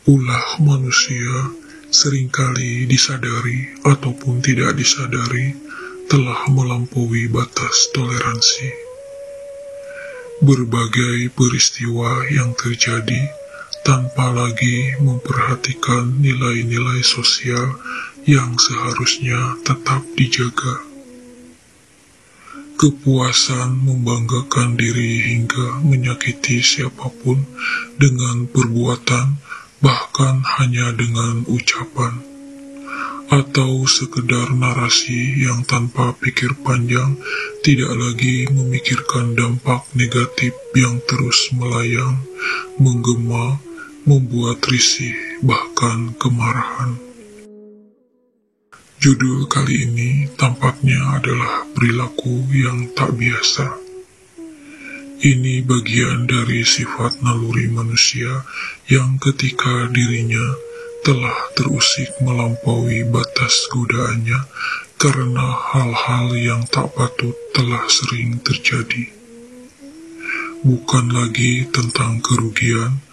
Ulah manusia seringkali disadari ataupun tidak disadari telah melampaui batas toleransi. Berbagai peristiwa yang terjadi tanpa lagi memperhatikan nilai-nilai sosial yang seharusnya tetap dijaga. Kepuasan membanggakan diri hingga menyakiti siapapun dengan perbuatan, bahkan hanya dengan ucapan, atau sekedar narasi yang tanpa pikir panjang, tidak lagi memikirkan dampak negatif yang terus melayang, menggema, membuat risih, bahkan kemarahan. Judul kali ini tampaknya adalah perilaku yang tak biasa. Ini bagian dari sifat naluri manusia yang ketika dirinya telah terusik melampaui batas godaannya karena hal-hal yang tak patut telah sering terjadi. Bukan lagi tentang kerugian,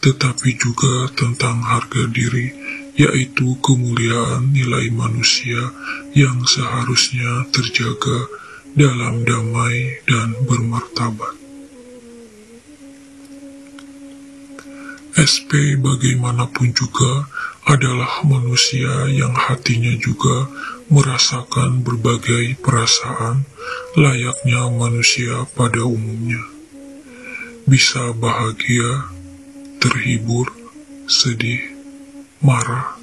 tetapi juga tentang harga diri, yaitu kemuliaan nilai manusia yang seharusnya terjaga dalam damai dan bermartabat. SP bagaimanapun juga adalah manusia yang hatinya juga merasakan berbagai perasaan layaknya manusia pada umumnya. Bisa bahagia, terhibur, sedih, marah,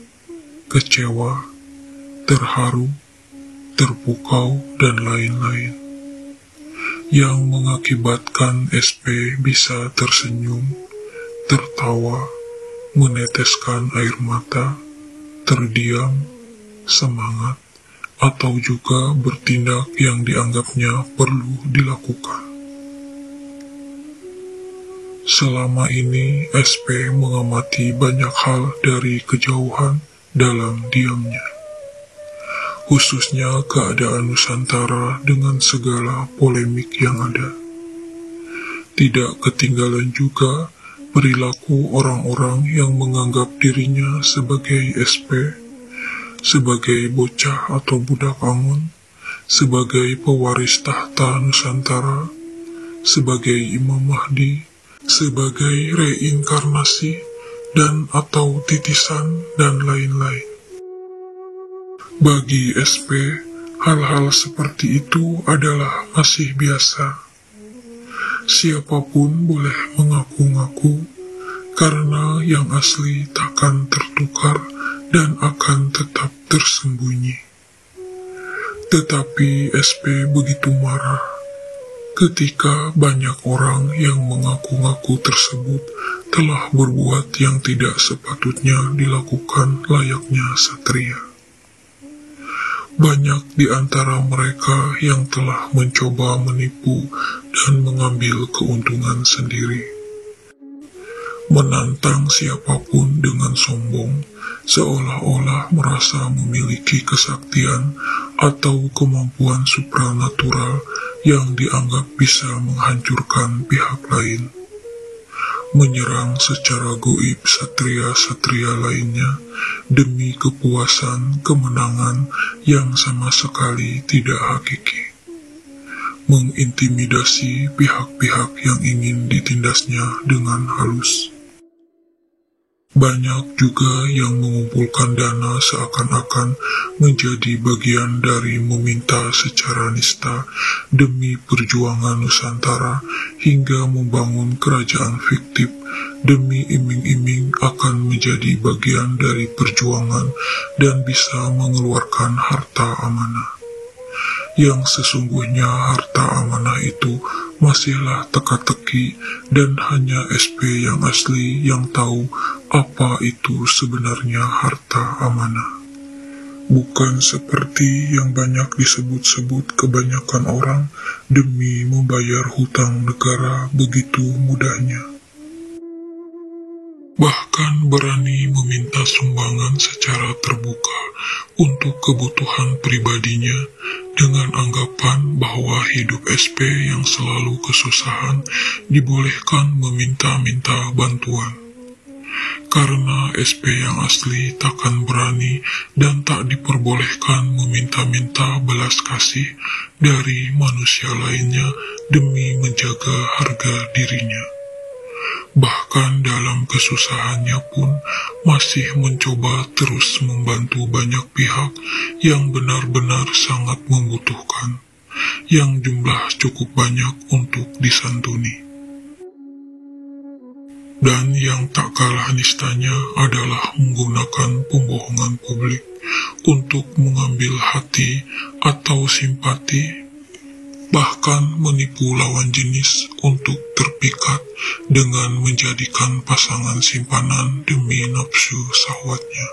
kecewa, terharu, terpukau, dan lain-lain. Yang mengakibatkan SP bisa tersenyum, tertawa, meneteskan air mata, terdiam, semangat, atau juga bertindak yang dianggapnya perlu dilakukan. Selama ini SP mengamati banyak hal dari kejauhan dalam diamnya. Khususnya keadaan Nusantara dengan segala polemik yang ada. Tidak ketinggalan juga perilaku orang-orang yang menganggap dirinya sebagai SP, sebagai bocah atau budak angon, sebagai pewaris tahta Nusantara, sebagai Imam Mahdi, sebagai reinkarnasi, dan atau titisan, dan lain-lain. Bagi SP, hal-hal seperti itu adalah masih biasa. Siapapun boleh mengaku-ngaku, karena yang asli takkan tertukar dan akan tetap tersembunyi. Tetapi SP begitu marah ketika banyak orang yang mengaku-ngaku tersebut telah berbuat yang tidak sepatutnya dilakukan layaknya satria. Banyak di antara mereka yang telah mencoba menipu dan mengambil keuntungan sendiri. Menantang siapapun dengan sombong, seolah-olah merasa memiliki kesaktian atau kemampuan supranatural yang dianggap bisa menghancurkan pihak lain. Menyerang secara goib satria-satria lainnya demi kepuasan kemenangan yang sama sekali tidak hakiki. Mengintimidasi pihak-pihak yang ingin ditindasnya dengan halus. Banyak juga yang mengumpulkan dana seakan-akan menjadi bagian dari meminta secara nista demi perjuangan Nusantara hingga membangun kerajaan fiktif demi iming-iming akan menjadi bagian dari perjuangan dan bisa mengeluarkan harta amanah. Yang sesungguhnya harta amanah itu masihlah teka-teki dan hanya SP yang asli yang tahu apa itu sebenarnya harta amanah. Bukan seperti yang banyak disebut-sebut kebanyakan orang demi membayar hutang negara begitu mudahnya. Bahkan berani meminta sumbangan secara terbuka untuk kebutuhan pribadinya dengan anggapan bahwa hidup SP yang selalu kesusahan dibolehkan meminta-minta bantuan. karena SP yang asli takkan berani dan tak diperbolehkan meminta-minta belas kasih dari manusia lainnya demi menjaga harga dirinya. Bahkan dalam kesusahannya pun masih mencoba terus membantu banyak pihak yang benar-benar sangat membutuhkan, yang jumlah cukup banyak untuk disantuni. Dan yang tak kalah nistanya adalah menggunakan pembohongan publik untuk mengambil hati atau simpati, bahkan menipu lawan jenis untuk terpikat dengan menjadikan pasangan simpanan demi nafsu syahwatnya.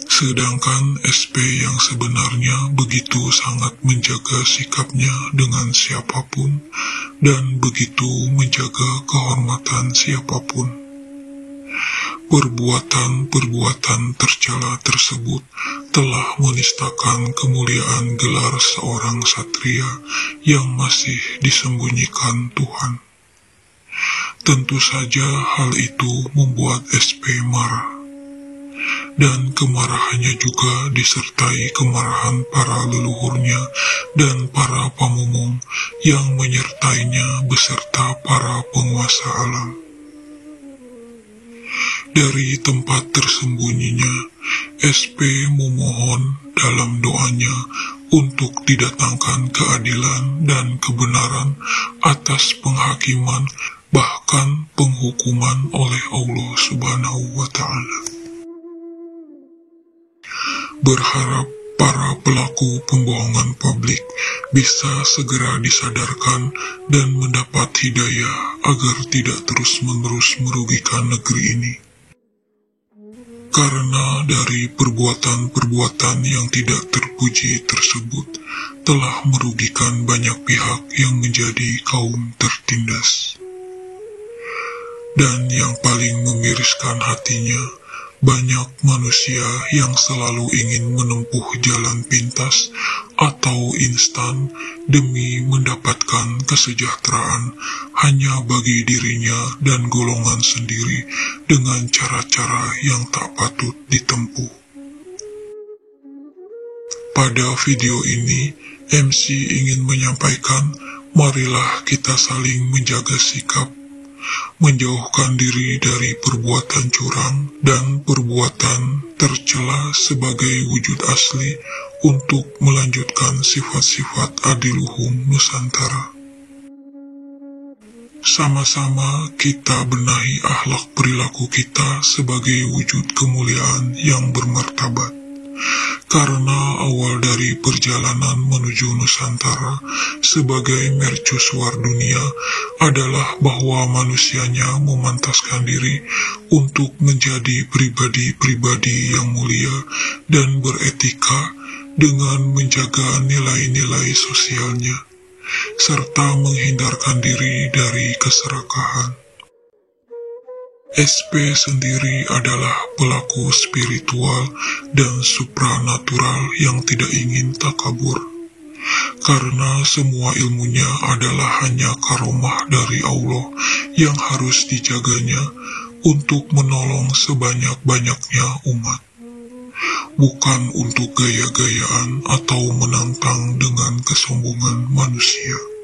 Sedangkan SP yang sebenarnya begitu sangat menjaga sikapnya dengan siapapun dan begitu menjaga kehormatan siapapun. Perbuatan-perbuatan tercela tersebut telah menistakan kemuliaan gelar seorang satria yang masih disembunyikan Tuhan. Tentu saja hal itu membuat SP marah. Dan kemarahannya juga disertai kemarahan para leluhurnya dan para pamumung yang menyertainya beserta para penguasa alam. Dari tempat tersembunyinya, SP memohon dalam doanya untuk didatangkan keadilan dan kebenaran atas penghakiman bahkan penghukuman oleh Allah Subhanahu wa Ta'ala. Berharap para pelaku pembohongan publik bisa segera disadarkan dan mendapat hidayah agar tidak terus-menerus merugikan negeri ini. Karena dari perbuatan-perbuatan yang tidak terpuji tersebut telah merugikan banyak pihak yang menjadi kaum tertindas. Dan yang paling memiriskan hatinya, banyak manusia yang selalu ingin menempuh jalan pintas atau instan demi mendapatkan kesejahteraan hanya bagi dirinya dan golongan sendiri dengan cara-cara yang tak patut ditempuh. Pada video ini, MC ingin menyampaikan, marilah kita saling menjaga sikap, menjauhkan diri dari perbuatan curang dan perbuatan tercela sebagai wujud asli untuk melanjutkan sifat-sifat adiluhum Nusantara. Sama-sama kita benahi akhlak perilaku kita sebagai wujud kemuliaan yang bermartabat. Karena awal dari perjalanan menuju Nusantara sebagai mercusuar dunia adalah bahwa manusianya memantaskan diri untuk menjadi pribadi-pribadi yang mulia dan beretika dengan menjaga nilai-nilai sosialnya, serta menghindarkan diri dari keserakahan. SP sendiri adalah pelaku spiritual dan supranatural yang tidak ingin takabur, karena semua ilmunya adalah hanya karomah dari Allah yang harus dijaganya untuk menolong sebanyak-banyaknya umat, bukan untuk gaya-gayaan atau menantang dengan kesombongan manusia.